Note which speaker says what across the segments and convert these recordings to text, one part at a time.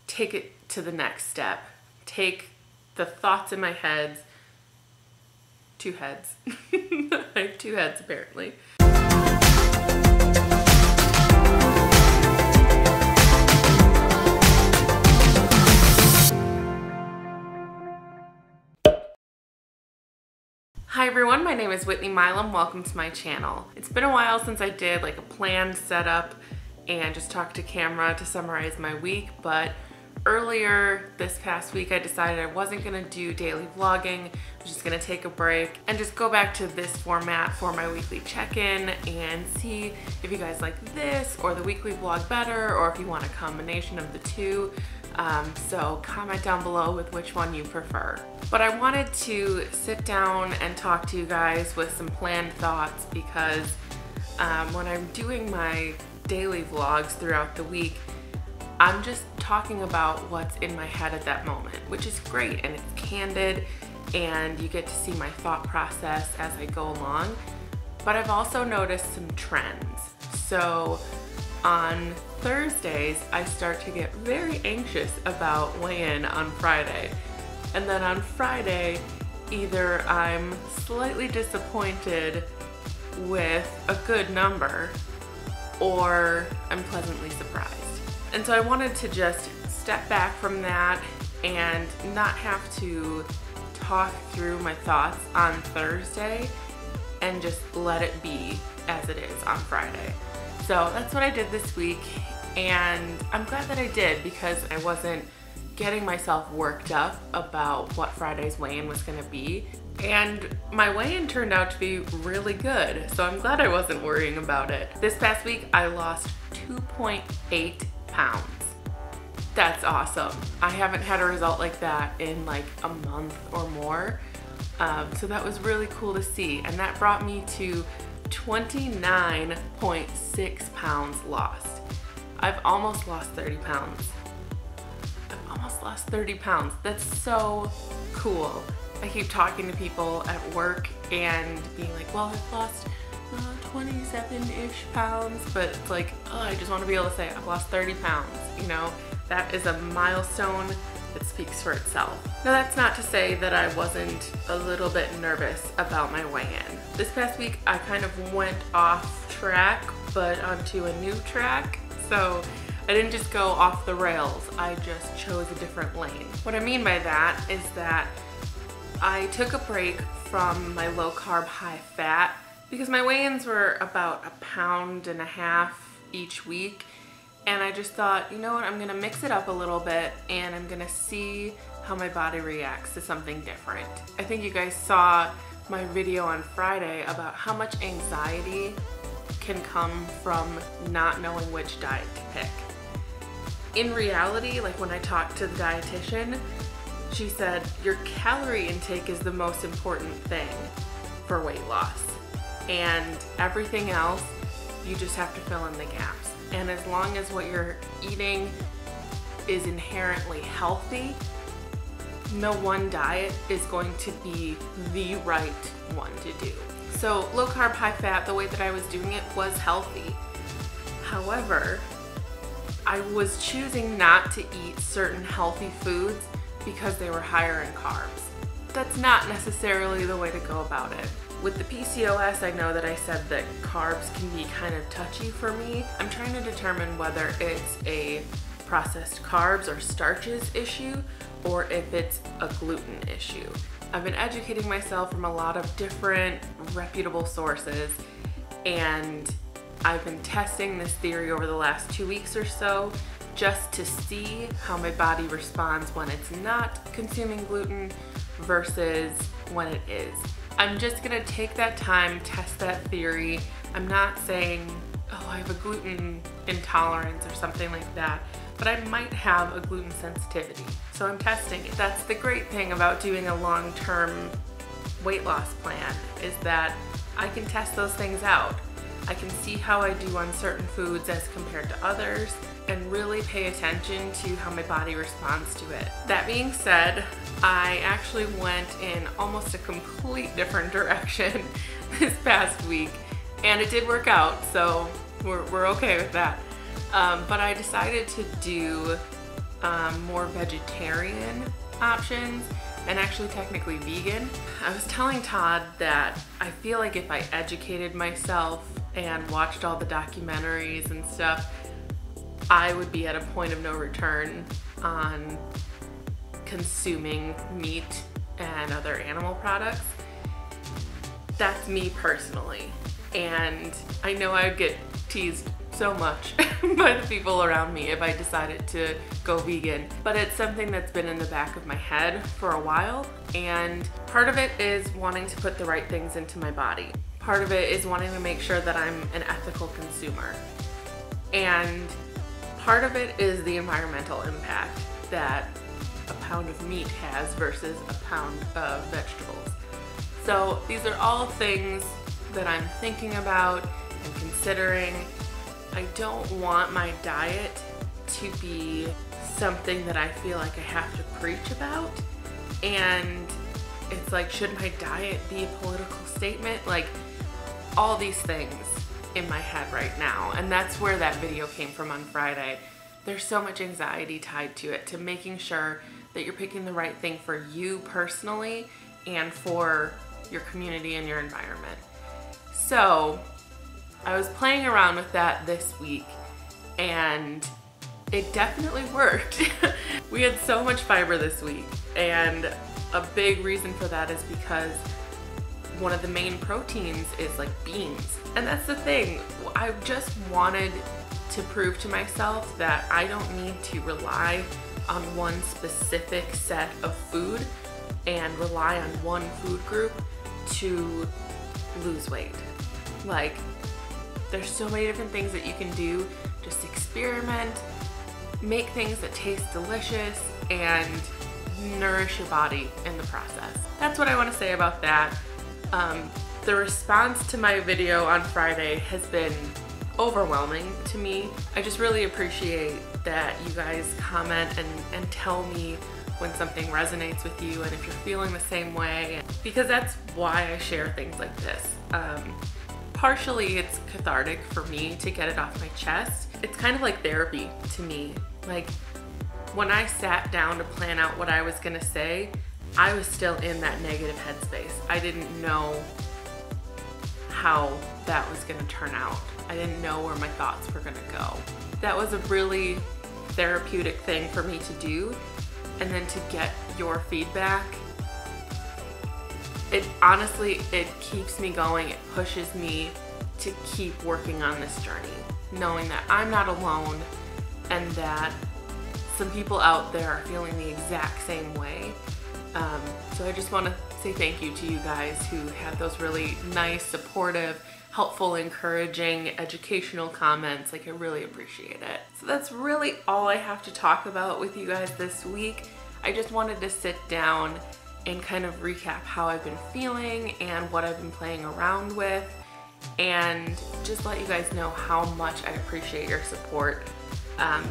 Speaker 1: take it to the next step. Take the thoughts in my head, two heads. I have two heads apparently. Hi everyone, my name is Whitney Milam. Welcome to my channel. It's been a while since I did like a planned setup and just talked to camera to summarize my week, but earlier this past week I decided I wasn't gonna do daily vlogging. I was just gonna take a break and just go back to this format for my weekly check-in and see if you guys like this or the weekly vlog better, or if you want a combination of the two. So comment down below with which one you prefer. But I wanted to sit down and talk to you guys with some planned thoughts because when I'm doing my daily vlogs throughout the week, I'm just talking about what's in my head at that moment, which is great and it's candid and you get to see my thought process as I go along. But I've also noticed some trends. So on Thursdays, I start to get very anxious about weigh-in on Friday. And then on Friday, either I'm slightly disappointed with a good number or I'm pleasantly surprised. And so I wanted to just step back from that and not have to talk through my thoughts on Thursday and just let it be as it is on Friday. So that's what I did this week, and I'm glad that I did because I wasn't getting myself worked up about what Friday's weigh-in was gonna be. And my weigh-in turned out to be really good, so I'm glad I wasn't worrying about it. This past week, I lost 2.8 pounds. That's awesome. I haven't had a result like that in like a month or more. So that was really cool to see, and that brought me to 29.6 pounds lost. I've almost lost 30 pounds. I've almost lost 30 pounds. That's so cool. I keep talking to people at work and being like, well, I've lost 27-ish pounds, but it's like, oh, I just want to be able to say I've lost 30 pounds, you know? That is a milestone that speaks for itself. Now that's not to say that I wasn't a little bit nervous about my weigh-in. This past week I kind of went off track but onto a new track, so I didn't just go off the rails, I just chose a different lane. What I mean by that is that I took a break from my low carb, high fat because my weigh-ins were about 1.5 pounds each week. And I just thought, you know what, I'm gonna mix it up a little bit and I'm gonna see how my body reacts to something different. I think you guys saw my video on Friday about how much anxiety can come from not knowing which diet to pick. In reality, like when I talked to the dietitian, she said, your calorie intake is the most important thing for weight loss. And everything else, you just have to fill in the gaps. And as long as what you're eating is inherently healthy, no one diet is going to be the right one to do. So low carb, high fat, the way that I was doing it was healthy. However, I was choosing not to eat certain healthy foods because they were higher in carbs. That's not necessarily the way to go about it. With the PCOS, I know that I said that carbs can be kind of touchy for me. I'm trying to determine whether it's a processed carbs or starches issue or if it's a gluten issue. I've been educating myself from a lot of different reputable sources, and I've been testing this theory over the last 2 weeks or so just to see how my body responds when it's not consuming gluten versus when it is. I'm just gonna take that time, test that theory. I'm not saying, oh, I have a gluten intolerance or something like that, but I might have a gluten sensitivity. So I'm testing it. That's the great thing about doing a long-term weight loss plan, is that I can test those things out. I can see how I do on certain foods as compared to others and really pay attention to how my body responds to it. That being said, I actually went in almost a complete different direction this past week, and it did work out, so we're okay with that. But I decided to do more vegetarian options and actually technically vegan. I was telling Todd that I feel like if I educated myself and watched all the documentaries and stuff, I would be at a point of no return on consuming meat and other animal products. That's me personally. And I know I would get teased so much by the people around me if I decided to go vegan, but it's something that's been in the back of my head for a while, and part of it is wanting to put the right things into my body. Part of it is wanting to make sure that I'm an ethical consumer, and part of it is the environmental impact that a pound of meat has versus a pound of vegetables. So these are all things that I'm thinking about and considering. I don't want my diet to be something that I feel like I have to preach about, and it's like, should my diet be a political statement? Like, all these things in my head right now, and that's where that video came from on Friday. There's so much anxiety tied to it, to making sure that you're picking the right thing for you personally and for your community and your environment. So I was playing around with that this week, and it definitely worked. We had so much fiber this week, and a big reason for that is because one of the main proteins is like beans. And that's the thing, I just wanted to prove to myself that I don't need to rely on one specific set of food and rely on one food group to lose weight. Like, there's so many different things that you can do. Just experiment, make things that taste delicious, and nourish your body in the process. That's what I want to say about that. The response to my video on Friday has been overwhelming to me. I just really appreciate that you guys comment and tell me when something resonates with you and if you're feeling the same way, because that's why I share things like this. Partially it's cathartic for me to get it off my chest. It's kind of like therapy to me. Like, when I sat down to plan out what I was gonna say, I was still in that negative headspace. I didn't know how that was gonna turn out. I didn't know where my thoughts were gonna go. That was a really therapeutic thing for me to do, and then to get your feedback, honestly, it keeps me going. It pushes me to keep working on this journey, knowing that I'm not alone and that some people out there are feeling the exact same way. So I just want to say thank you to you guys who have those really nice, supportive, helpful, encouraging, educational comments. Like, I really appreciate it. So that's really all I have to talk about with you guys this week. I just wanted to sit down and kind of recap how I've been feeling and what I've been playing around with, and just let you guys know how much I appreciate your support.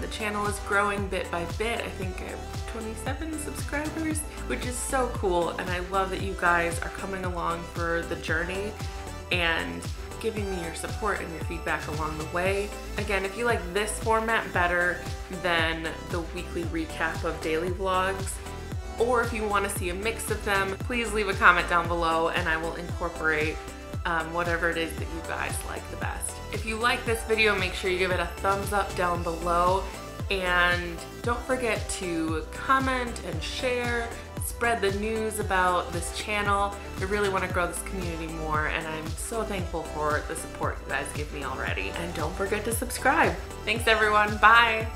Speaker 1: The channel is growing bit by bit. I think I have 27 subscribers, which is so cool, and I love that you guys are coming along for the journey and giving me your support and your feedback along the way. Again, if you like this format better than the weekly recap of daily vlogs, or if you want to see a mix of them, please leave a comment down below and I will incorporate whatever it is that you guys like the best. If you like this video, make sure you give it a thumbs up down below, and don't forget to comment and share, spread the news about this channel. I really want to grow this community more, and I'm so thankful for the support you guys give me already. And don't forget to subscribe. Thanks everyone, bye!